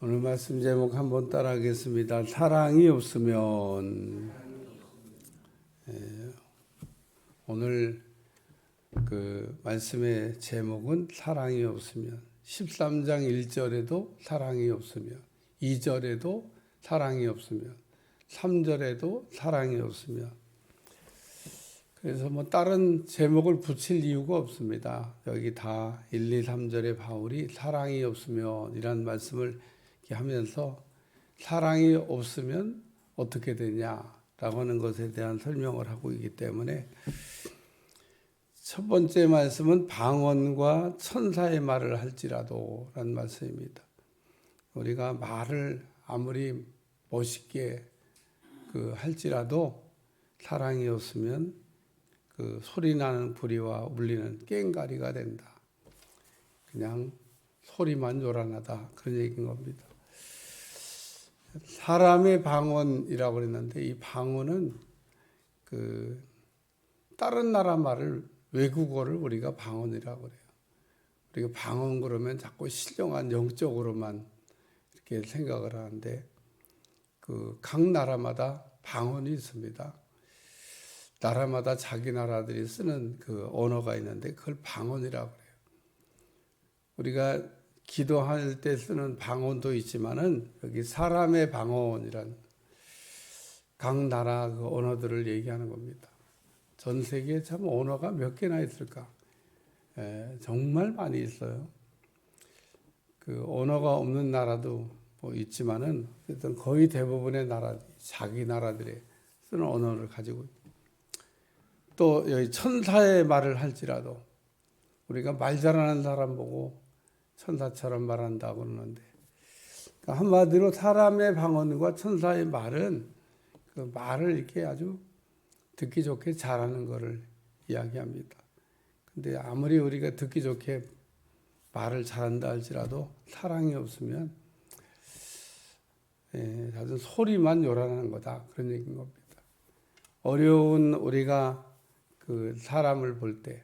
오늘 말씀 제목 한번 따라하겠습니다. 사랑이 없으면. 오늘 그 말씀의 제목은 사랑이 없으면. 13장 1절에도 사랑이 없으면, 2절에도 사랑이 없으면, 3절에도 사랑이 없으면. 그래서 뭐 다른 제목을 붙일 이유가 없습니다. 여기 다 1, 2, 3절에 바울이 사랑이 없으면 이란 말씀을 하면서 사랑이 없으면 어떻게 되냐라고 하는 것에 대한 설명을 하고 있기 때문에 첫 번째 말씀은 방언과 천사의 말을 할지라도 라는 말씀입니다. 우리가 말을 아무리 멋있게 할지라도 사랑이 없으면 그 소리나는 구리와 울리는 꽹과리가 된다. 그냥 소리만 요란하다, 그런 얘기인 겁니다. 사람의 방언이라고 그랬는데, 이 방언은 다른 나라 말을, 외국어를 우리가 방언이라고 그래요. 우리가 방언 그러면 자꾸 신령한 영적으로만 이렇게 생각을 하는데, 각 나라마다 방언이 있습니다. 나라마다 자기 나라들이 쓰는 그 언어가 있는데 그걸 방언이라고 그래요. 우리가 기도할 때 쓰는 방언도 있지만은 여기 사람의 방언이란 각 나라 그 언어들을 얘기하는 겁니다. 전 세계에 참 언어가 몇 개나 있을까? 정말 많이 있어요. 그 언어가 없는 나라도 뭐 있지만은 어쨌든 거의 대부분의 나라, 자기 나라들의 쓰는 언어를 가지고 있고, 또 여기 천사의 말을 할지라도 우리가 말 잘하는 사람 보고 천사처럼 말한다고 그러는데, 그러니까 한마디로 사람의 방언과 천사의 말은 그 말을 이렇게 아주 듣기 좋게 잘하는 것을 이야기합니다. 근데 아무리 우리가 듣기 좋게 말을 잘한다 할지라도 사랑이 없으면 아주 소리만 요란하는 거다, 그런 얘기인 겁니다. 어려운 우리가 그 사람을 볼 때,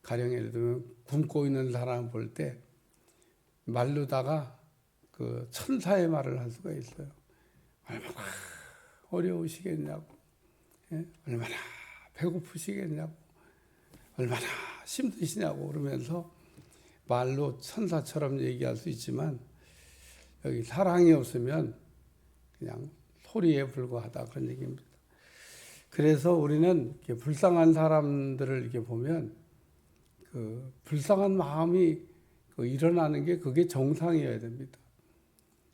가령 예를 들면 굶고 있는 사람을 볼 때 말로다가 그 천사의 말을 할 수가 있어요. 얼마나 어려우시겠냐고, 얼마나 배고프시겠냐고, 얼마나 힘드시냐고 그러면서 말로 천사처럼 얘기할 수 있지만, 여기 사랑이 없으면 그냥 소리에 불과하다, 그런 얘기입니다. 그래서 우리는 이렇게 불쌍한 사람들을 이렇게 보면 그 불쌍한 마음이 일어나는 게 그게 정상이어야 됩니다.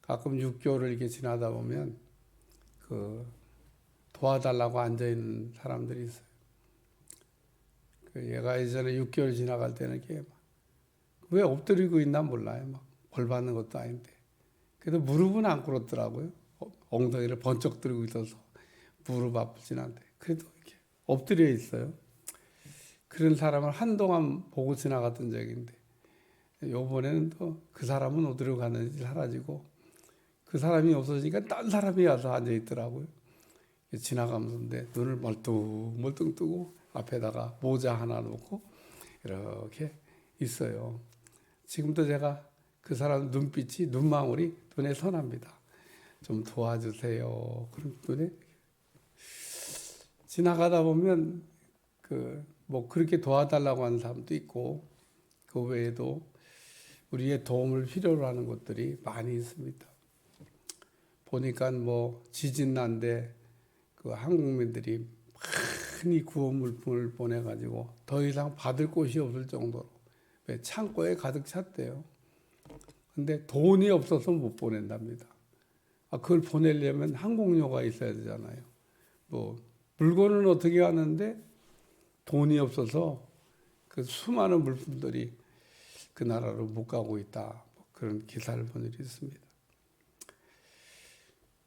가끔 육교를 이렇게 지나다 보면 도와달라고 앉아 있는 사람들이 있어요. 얘가 예전에 육교를 지나갈 때는 이렇게 왜 엎드리고 있나 몰라요. 막 벌 받는 것도 아닌데. 그래도 무릎은 안 꿇었더라고요. 엉덩이를 번쩍 들고 있어서 무릎 아프진 않대. 그래도 이렇게 엎드려 있어요. 그런 사람을 한동안 보고 지나갔던 적인데, 요번에는 또 그 사람은 어디로 갔는지 사라지고 그 사람이 없어지니까 딴 사람이 와서 앉아 있더라고요. 지나가면서 눈을 멀뚱 뜨고 앞에다가 모자 하나 놓고 이렇게 있어요. 지금도 제가 그 사람 눈빛이, 눈망울이 눈에 선합니다. 좀 도와주세요. 그런 눈에 지나가다 보면 뭐 그렇게 도와달라고 하는 사람도 있고, 그 외에도 우리의 도움을 필요로 하는 것들이 많이 있습니다. 보니까 뭐 지진 난데 그 한국민들이 많이 구호물품을 보내가지고 더 이상 받을 곳이 없을 정도로 창고에 가득 찼대요. 근데 돈이 없어서 못 보낸답니다. 그걸 보내려면 항공료가 있어야 되잖아요. 뭐 물건은 어떻게 하는데 돈이 없어서 그 수많은 물품들이 그 나라로 못 가고 있다, 그런 기사를 본 일이 있습니다.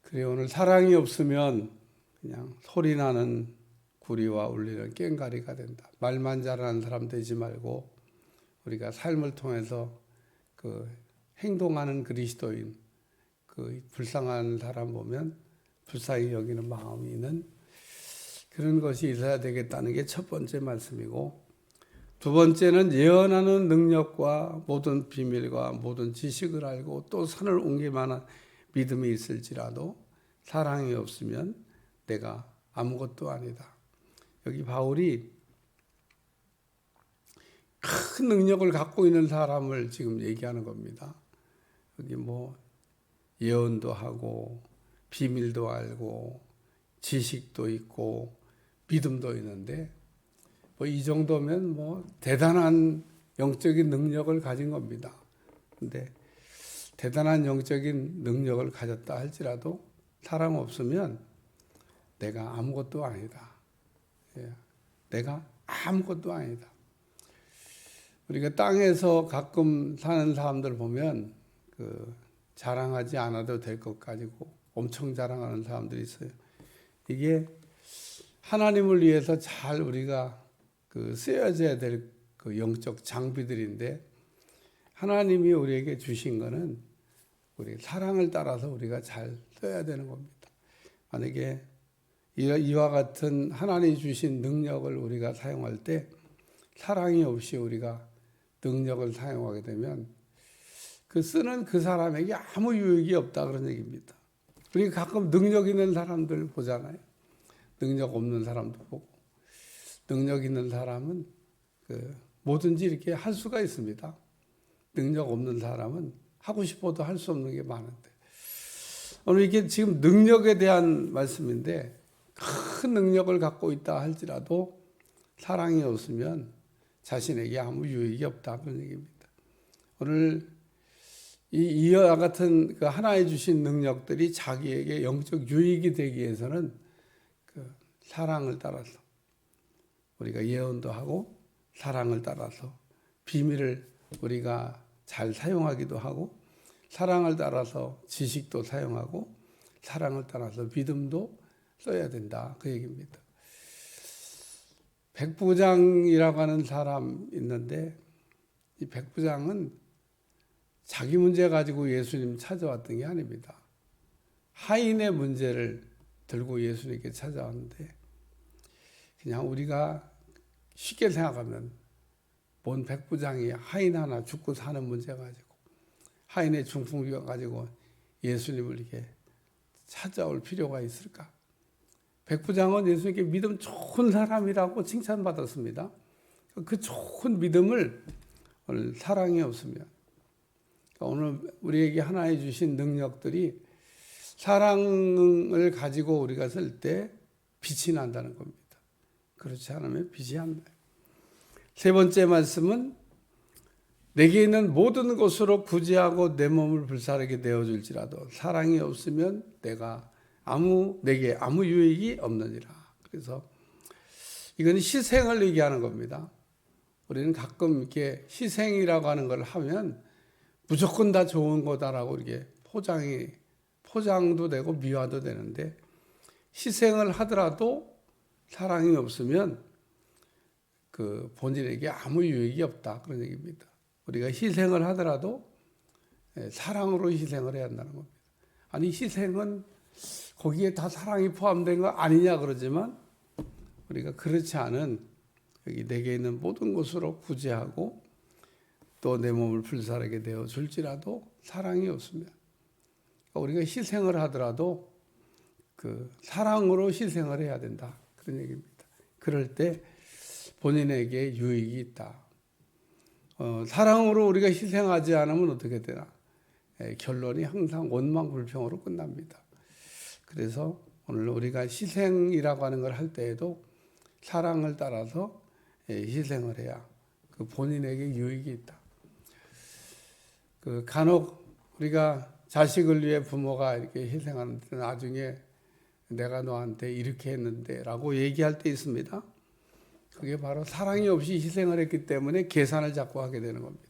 그래, 오늘 사랑이 없으면 그냥 소리나는 구리와 울리는 꽹과리가 된다. 말만 잘하는 사람 되지 말고 우리가 삶을 통해서 행동하는 그리스도인, 불쌍한 사람 보면 불쌍히 여기는 마음이 있는 그런 것이 있어야 되겠다는 게 첫 번째 말씀이고, 두 번째는 예언하는 능력과 모든 비밀과 모든 지식을 알고 또 산을 옮길 만한 믿음이 있을지라도 사랑이 없으면 내가 아무것도 아니다. 여기 바울이 큰 능력을 갖고 있는 사람을 지금 얘기하는 겁니다. 여기 뭐 예언도 하고 비밀도 알고 지식도 있고 믿음도 있는데 뭐 이 정도면 뭐 대단한 영적인 능력을 가진 겁니다. 근데 대단한 영적인 능력을 가졌다 할지라도 사랑 없으면 내가 아무것도 아니다. 내가 아무것도 아니다. 우리가 땅에서 가끔 사는 사람들 보면 자랑하지 않아도 될 것 가지고 엄청 자랑하는 사람들이 있어요. 이게 하나님을 위해서 잘 우리가 쓰여져야 될 영적 장비들인데 하나님이 우리에게 주신 거는 우리 사랑을 따라서 우리가 잘 써야 되는 겁니다. 만약에 이와 같은 하나님이 주신 능력을 우리가 사용할 때 사랑이 없이 우리가 능력을 사용하게 되면 쓰는 그 사람에게 아무 유익이 없다 그런 얘기입니다. 우리가 가끔 능력 있는 사람들 보잖아요. 능력 없는 사람도 보고 능력 있는 사람은 뭐든지 이렇게 할 수가 있습니다. 능력 없는 사람은 하고 싶어도 할 수 없는 게 많은데 오늘 이게 지금 능력에 대한 말씀인데 큰 능력을 갖고 있다 할지라도 사랑이 없으면 자신에게 아무 유익이 없다 그런 얘기입니다. 오늘 이와 같은 하나의 주신 능력들이 자기에게 영적 유익이 되기 위해서는 사랑을 따라서 우리가 예언도 하고 사랑을 따라서 비밀을 우리가 잘 사용하기도 하고 사랑을 따라서 지식도 사용하고 사랑을 따라서 믿음도 써야 된다 그 얘기입니다. 백부장이라고 하는 사람 있는데 이 백부장은 자기 문제 가지고 예수님 찾아왔던 게 아닙니다. 하인의 문제를 들고 예수님께 찾아왔는데 그냥 우리가 쉽게 생각하면 뭔 백부장이 하인 하나 죽고 사는 문제 가지고 하인의 중풍비가 가지고 예수님을 이렇게 찾아올 필요가 있을까? 백부장은 예수님께 믿음 좋은 사람이라고 칭찬받았습니다. 그 좋은 믿음을 오늘 사랑이 없으면 오늘 우리에게 하나님 주신 능력들이 사랑을 가지고 우리가 쓸 때 빛이 난다는 겁니다. 그렇지 않으면 빛이 안 나요. 세 번째 말씀은 내게 있는 모든 것으로 구제하고 내 몸을 불사르게 되어줄지라도 사랑이 없으면 내게 아무 유익이 없느니라. 그래서 이건 희생을 얘기하는 겁니다. 우리는 가끔 이렇게 희생이라고 하는 걸 하면 무조건 다 좋은 거다라고 이렇게 포장도 되고 미화도 되는데 희생을 하더라도 사랑이 없으면 본인에게 아무 유익이 없다 그런 얘기입니다. 우리가 희생을 하더라도 사랑으로 희생을 해야 한다는 겁니다. 아니 희생은 거기에 다 사랑이 포함된 거 아니냐 그러지만 우리가 그렇지 않은 여기 내게 있는 모든 것으로 구제하고 또 내 몸을 불사르게 되어 줄지라도 사랑이 없으면 우리가 희생을 하더라도 사랑으로 희생을 해야 된다 그런 얘기입니다. 그럴 때 본인에게 유익이 있다. 사랑으로 우리가 희생하지 않으면 어떻게 되나? 결론이 항상 원망불평으로 끝납니다. 그래서 오늘 우리가 희생이라고 하는 걸 할 때에도 사랑을 따라서 희생을 해야 본인에게 유익이 있다. 간혹 우리가 자식을 위해 부모가 이렇게 희생하는데 나중에 내가 너한테 이렇게 했는데 라고 얘기할 때 있습니다. 그게 바로 사랑이 없이 희생을 했기 때문에 계산을 자꾸 하게 되는 겁니다.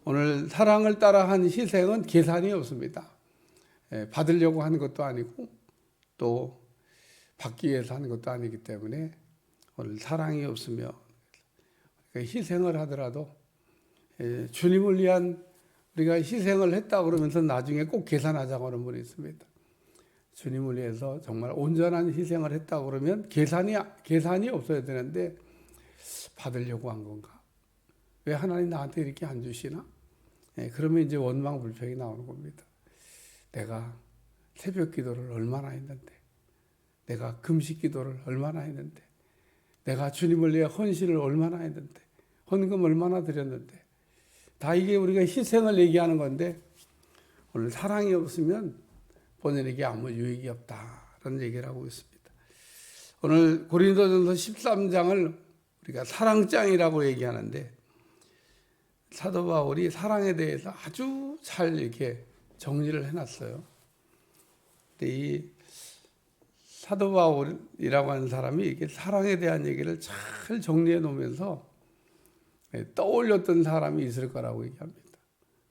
오늘 사랑을 따라한 희생은 계산이 없습니다. 받으려고 하는 것도 아니고 또 받기 위해서 하는 것도 아니기 때문에 오늘 사랑이 없으며 희생을 하더라도 주님을 위한 우리가 희생을 했다 그러면서 나중에 꼭 계산하자고 하는 분이 있습니다. 주님을 위해서 정말 온전한 희생을 했다 그러면 계산이 없어야 되는데 받으려고 한 건가? 왜 하나님 나한테 이렇게 안 주시나? 그러면 이제 원망 불평이 나오는 겁니다. 내가 새벽 기도를 얼마나 했는데, 내가 금식 기도를 얼마나 했는데, 내가 주님을 위해 헌신을 얼마나 했는데, 헌금 얼마나 드렸는데, 다 이게 우리가 희생을 얘기하는 건데, 오늘 사랑이 없으면 본인에게 아무 유익이 없다라는 얘기를 하고 있습니다. 오늘 고린도전서 13장을 우리가 사랑장이라고 얘기하는데, 사도 바울이 사랑에 대해서 아주 잘 이렇게 정리를 해놨어요. 근데 이 사도 바울이라고 하는 사람이 이렇게 사랑에 대한 얘기를 잘 정리해 놓으면서 떠올렸던 사람이 있을 거라고 얘기합니다.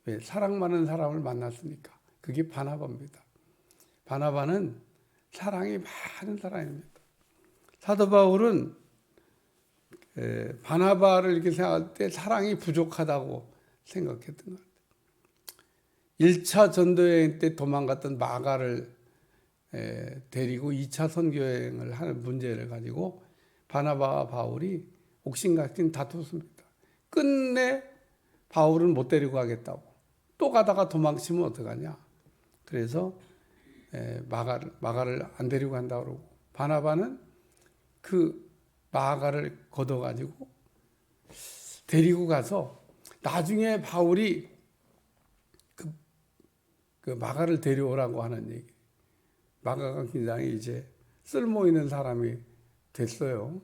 왜? 사랑 많은 사람을 만났으니까. 그게 바나바입니다. 바나바는 사랑이 많은 사람입니다. 사도 바울은 바나바를 이렇게 생각할 때 사랑이 부족하다고 생각했던 것 같아요. 1차 전도여행 때 도망갔던 마가를 데리고 2차 선교여행을 하는 문제를 가지고 바나바와 바울이 옥신각신 다퉜습니다. 끝내 바울은 못 데리고 가겠다고. 또 가다가 도망치면 어떡하냐. 그래서 마가를 안 데리고 간다고 그러고, 바나바는 그 마가를 걷어가지고 데리고 가서 나중에 바울이 그 마가를 데려오라고 하는 얘기. 마가가 굉장히 이제 쓸모 있는 사람이 됐어요.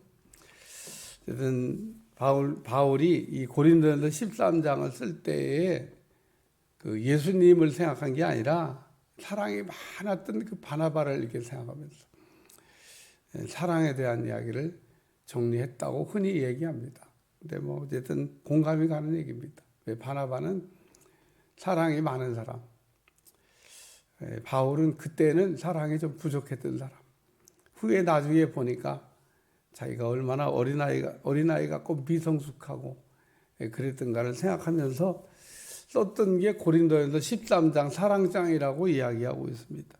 어쨌든 바울이 이 고린도전서 13장을 쓸 때에 그 예수님을 생각한 게 아니라 사랑이 많았던 그 바나바를 이렇게 생각하면서 사랑에 대한 이야기를 정리했다고 흔히 얘기합니다. 근데 뭐 어쨌든 공감이 가는 얘기입니다. 왜? 바나바는 사랑이 많은 사람, 바울은 그때는 사랑이 좀 부족했던 사람. 후에 나중에 보니까 자기가 얼마나 어린아이 같고 미성숙하고 그랬던가를 생각하면서 썼던 게 고린도전서 13장 사랑장이라고 이야기하고 있습니다.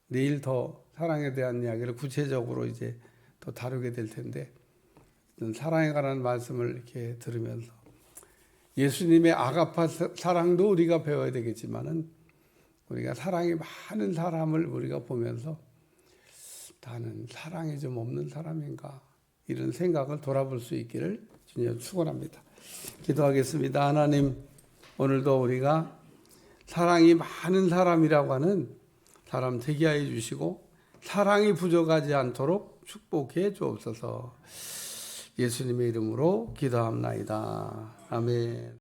내일 더 사랑에 대한 이야기를 구체적으로 이제 더 다루게 될 텐데, 사랑에 관한 말씀을 이렇게 들으면서 예수님의 아가파 사랑도 우리가 배워야 되겠지만은, 우리가 사랑이 많은 사람을 우리가 보면서 나는 사랑이 좀 없는 사람인가, 이런 생각을 돌아볼 수 있기를 주님 축원합니다. 기도하겠습니다. 하나님, 오늘도 우리가 사랑이 많은 사람이라고 하는 사람 되게 하여 주시고, 사랑이 부족하지 않도록 축복해 주옵소서. 예수님의 이름으로 기도합나이다. 아멘.